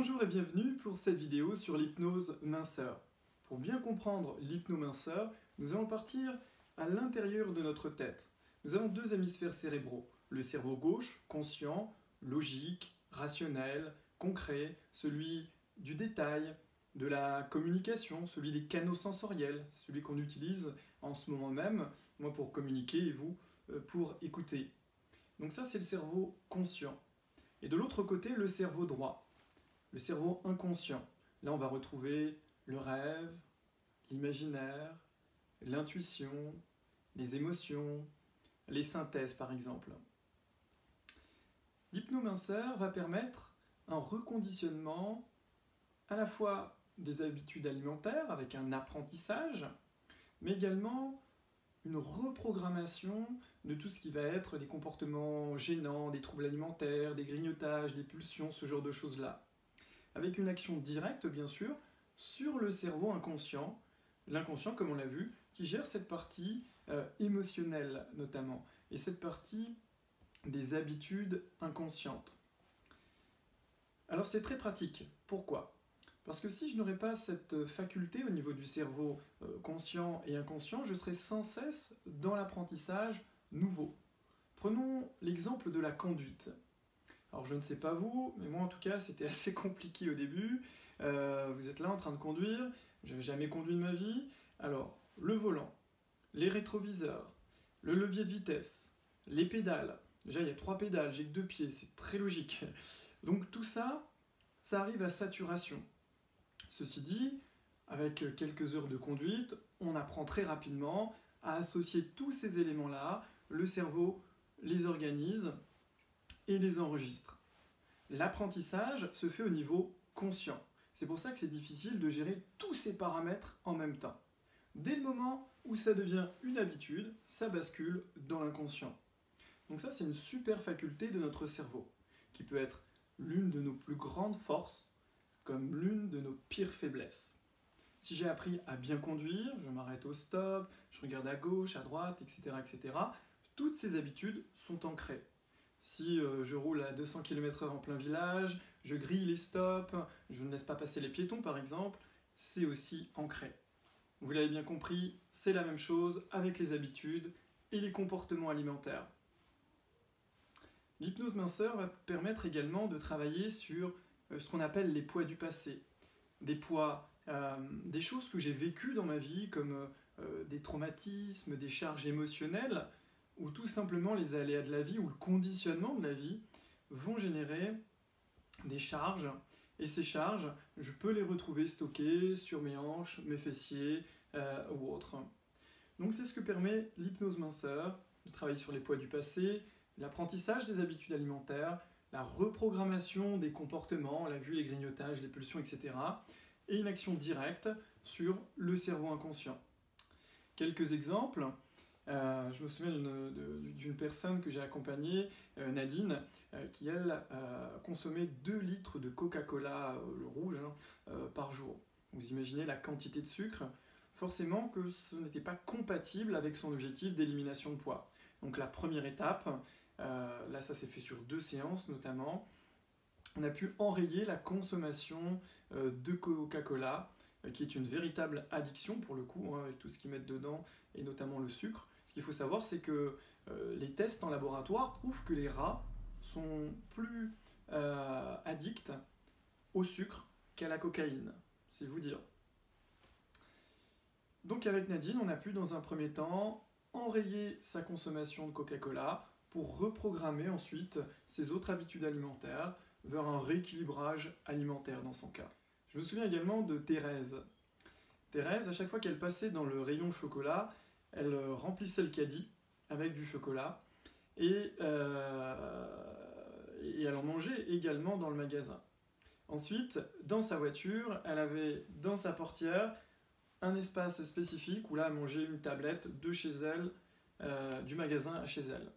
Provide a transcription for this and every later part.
Bonjour et bienvenue pour cette vidéo sur l'hypnose minceur. Pour bien comprendre l'hypnominceur, nous allons partir à l'intérieur de notre tête. Nous avons deux hémisphères cérébraux. Le cerveau gauche, conscient, logique, rationnel, concret, celui du détail, de la communication, celui des canaux sensoriels, celui qu'on utilise en ce moment même, moi pour communiquer et vous pour écouter. Donc ça c'est le cerveau conscient. Et de l'autre côté, le cerveau droit. Le cerveau inconscient. Là, on va retrouver le rêve, l'imaginaire, l'intuition, les émotions, les synthèses par exemple. L'hypnominceur va permettre un reconditionnement à la fois des habitudes alimentaires avec un apprentissage, mais également une reprogrammation de tout ce qui va être des comportements gênants, des troubles alimentaires, des grignotages, des pulsions, ce genre de choses-là. Avec une action directe, bien sûr, sur le cerveau inconscient, l'inconscient, comme on l'a vu, qui gère cette partie émotionnelle notamment, et cette partie des habitudes inconscientes. Alors c'est très pratique. Pourquoi ? Parce que si je n'aurais pas cette faculté au niveau du cerveau conscient et inconscient, je serais sans cesse dans l'apprentissage nouveau. Prenons l'exemple de la conduite. Alors je ne sais pas vous, mais moi en tout cas c'était assez compliqué au début. Vous êtes là en train de conduire, je n'avais jamais conduit de ma vie. Alors le volant, les rétroviseurs, le levier de vitesse, les pédales. Déjà il y a 3 pédales, j'ai que 2 pieds, c'est très logique. Donc tout ça, ça arrive à saturation. Ceci dit, avec quelques heures de conduite, on apprend très rapidement à associer tous ces éléments-là, le cerveau les organise et les enregistre. L'apprentissage se fait au niveau conscient. C'est pour ça que c'est difficile de gérer tous ces paramètres en même temps. Dès le moment où ça devient une habitude, ça bascule dans l'inconscient. Donc ça, c'est une super faculté de notre cerveau, qui peut être l'une de nos plus grandes forces, comme l'une de nos pires faiblesses. Si j'ai appris à bien conduire, je m'arrête au stop, je regarde à gauche, à droite, etc., etc., toutes ces habitudes sont ancrées. Si je roule à 200 km/h en plein village, je grille les stops, je ne laisse pas passer les piétons par exemple, c'est aussi ancré. Vous l'avez bien compris, c'est la même chose avec les habitudes et les comportements alimentaires. L'hypnose minceur va permettre également de travailler sur ce qu'on appelle les poids du passé. Des poids, des choses que j'ai vécues dans ma vie comme des traumatismes, des charges émotionnelles, ou tout simplement les aléas de la vie ou le conditionnement de la vie vont générer des charges. Et ces charges, je peux les retrouver stockées sur mes hanches, mes fessiers ou autres. Donc c'est ce que permet l'hypnose minceur, de travailler sur les poids du passé, l'apprentissage des habitudes alimentaires, la reprogrammation des comportements, on l'a vu, les grignotages, les pulsions, etc. Et une action directe sur le cerveau inconscient. Quelques exemples. Je me souviens d'une personne que j'ai accompagnée, Nadine, qui elle consommait 2 litres de Coca-Cola, le rouge, par jour. Vous imaginez la quantité de sucre, forcément que ce n'était pas compatible avec son objectif d'élimination de poids. Donc la première étape, là ça s'est fait sur 2 séances notamment, on a pu enrayer la consommation de Coca-Cola, qui est une véritable addiction pour le coup, avec tout ce qu'ils mettent dedans, et notamment le sucre. Ce qu'il faut savoir, c'est que les tests en laboratoire prouvent que les rats sont plus addicts au sucre qu'à la cocaïne, c'est vous dire. Donc avec Nadine, on a pu dans un premier temps enrayer sa consommation de Coca-Cola pour reprogrammer ensuite ses autres habitudes alimentaires vers un rééquilibrage alimentaire dans son cas. Je me souviens également de Thérèse. Thérèse, à chaque fois qu'elle passait dans le rayon chocolat, elle remplissait le caddie avec du chocolat et elle en mangeait également dans le magasin. Ensuite, dans sa voiture, elle avait dans sa portière un espace spécifique où là elle mangeait une tablette de chez elle, du magasin à chez elle.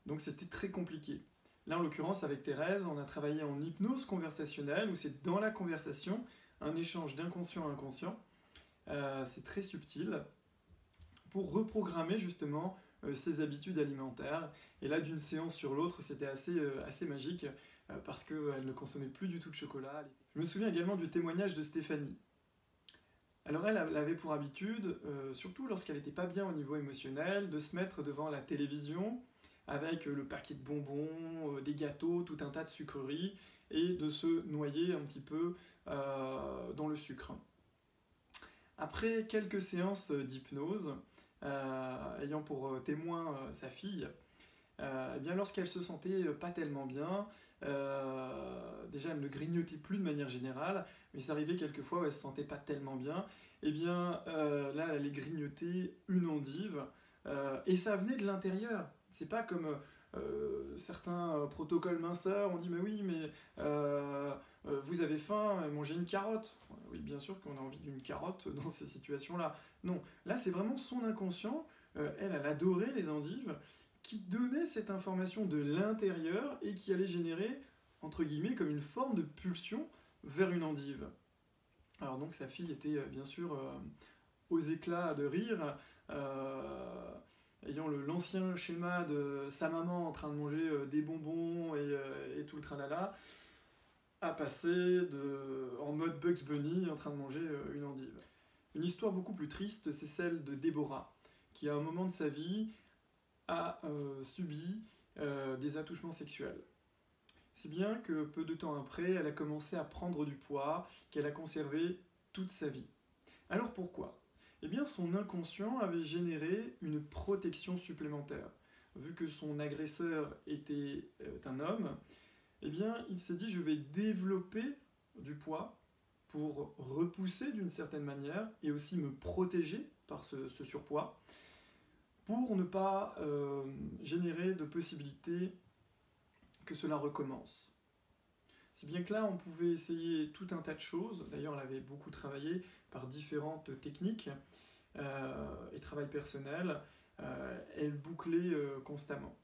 Donc c'était très compliqué. Là en l'occurrence avec Thérèse, on a travaillé en hypnose conversationnelle où c'est dans la conversation un échange d'inconscient à inconscient. C'est très subtil pour reprogrammer justement ses habitudes alimentaires. Et là d'une séance sur l'autre, c'était assez magique. parce qu'elle ne consommait plus du tout de chocolat. Je me souviens également du témoignage de Stéphanie. Alors elle avait pour habitude, surtout lorsqu'elle n'était pas bien au niveau émotionnel, de se mettre devant la télévision avec le paquet de bonbons, des gâteaux, tout un tas de sucreries, et de se noyer un petit peu dans le sucre. Après quelques séances d'hypnose, ayant pour témoin sa fille, eh bien lorsqu'elle se sentait pas tellement bien, déjà elle ne grignotait plus de manière générale, mais ça arrivait quelquefois où elle se sentait pas tellement bien, et bien là elle allait grignoter une endive, et ça venait de l'intérieur. C'est pas comme certains protocoles minceurs, on dit mais oui, mais vous avez faim, mangez une carotte. Oui, bien sûr qu'on a envie d'une carotte dans ces situations-là. Non, là c'est vraiment son inconscient, elle adorait les endives, qui donnait cette information de l'intérieur et qui allait générer, entre guillemets, comme une forme de pulsion vers une endive. Alors donc sa fille était bien sûr aux éclats de rire, ayant l'ancien schéma de sa maman en train de manger des bonbons et tout le tralala, à passer en mode Bugs Bunny en train de manger une endive. Une histoire beaucoup plus triste, c'est celle de Déborah, qui à un moment de sa vie a subi des attouchements sexuels. Si bien que peu de temps après, elle a commencé à prendre du poids qu'elle a conservé toute sa vie. Alors pourquoi ? Eh bien, son inconscient avait généré une protection supplémentaire. Vu que son agresseur était un homme, eh bien, il s'est dit, je vais développer du poids pour repousser d'une certaine manière et aussi me protéger par ce surpoids, pour ne pas générer de possibilité que cela recommence. Si bien que là, on pouvait essayer tout un tas de choses. D'ailleurs, elle avait beaucoup travaillé par différentes techniques et travail personnel. Elle bouclait constamment.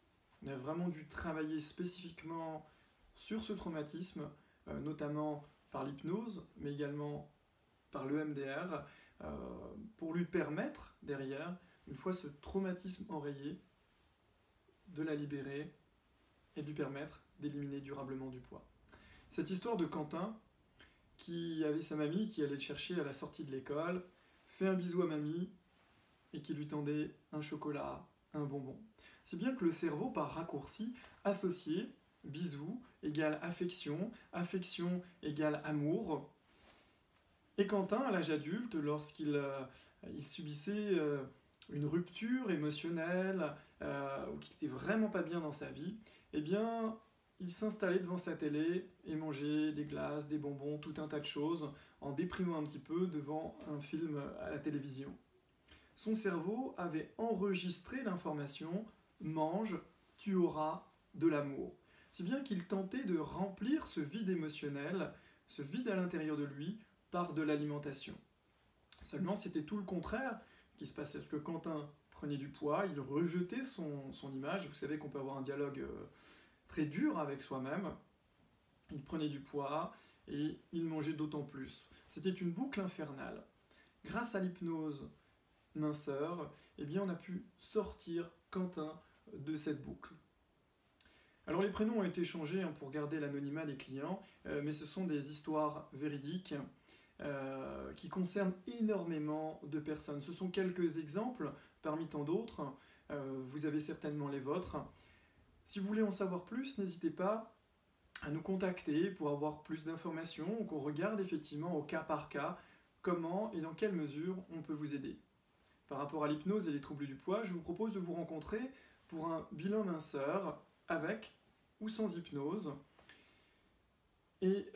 On a vraiment dû travailler spécifiquement sur ce traumatisme, notamment par l'hypnose, mais également par l'EMDR, pour lui permettre, derrière, une fois ce traumatisme enrayé, de la libérer et de lui permettre d'éliminer durablement du poids. Cette histoire de Quentin, qui avait sa mamie qui allait le chercher à la sortie de l'école, fait un bisou à mamie et qui lui tendait un chocolat, un bonbon. C'est bien que le cerveau, par raccourci, associait bisou égale affection, affection égale amour. Et Quentin, à l'âge adulte, lorsqu'il subissait une rupture émotionnelle, ou qu'il n'était vraiment pas bien dans sa vie, eh bien, il s'installait devant sa télé et mangeait des glaces, des bonbons, tout un tas de choses, en déprimant un petit peu devant un film à la télévision. Son cerveau avait enregistré l'information « mange, tu auras de l'amour ». Si bien qu'il tentait de remplir ce vide émotionnel, ce vide à l'intérieur de lui, par de l'alimentation. Seulement, c'était tout le contraire qui se passait, parce que Quentin prenait du poids, il rejetait son image. Vous savez qu'on peut avoir un dialogue très dur avec soi-même. Il prenait du poids et il mangeait d'autant plus. C'était une boucle infernale. Grâce à l'hypnose minceur, eh bien, on a pu sortir Quentin de cette boucle. Alors les prénoms ont été changés pour garder l'anonymat des clients, mais ce sont des histoires véridiques qui concernent énormément de personnes. Ce sont quelques exemples parmi tant d'autres. Vous avez certainement les vôtres. Si vous voulez en savoir plus, n'hésitez pas à nous contacter pour avoir plus d'informations, qu'on regarde effectivement au cas par cas comment et dans quelle mesure on peut vous aider. Par rapport à l'hypnose et les troubles du poids, je vous propose de vous rencontrer pour un bilan minceur avec ou sans hypnose. Et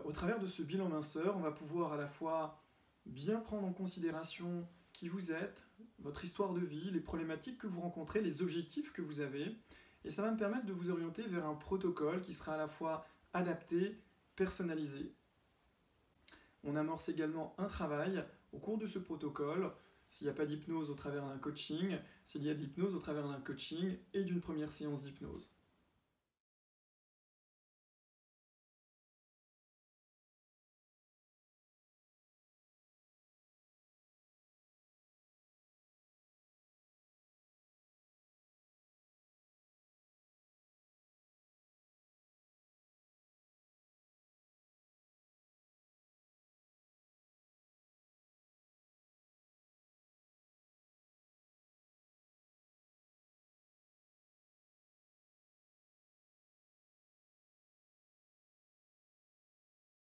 au travers de ce bilan minceur, on va pouvoir à la fois bien prendre en considération qui vous êtes, votre histoire de vie, les problématiques que vous rencontrez, les objectifs que vous avez, et ça va me permettre de vous orienter vers un protocole qui sera à la fois adapté, personnalisé. On amorce également un travail au cours de ce protocole, s'il n'y a pas d'hypnose au travers d'un coaching, s'il y a de l'hypnose au travers d'un coaching et d'une première séance d'hypnose.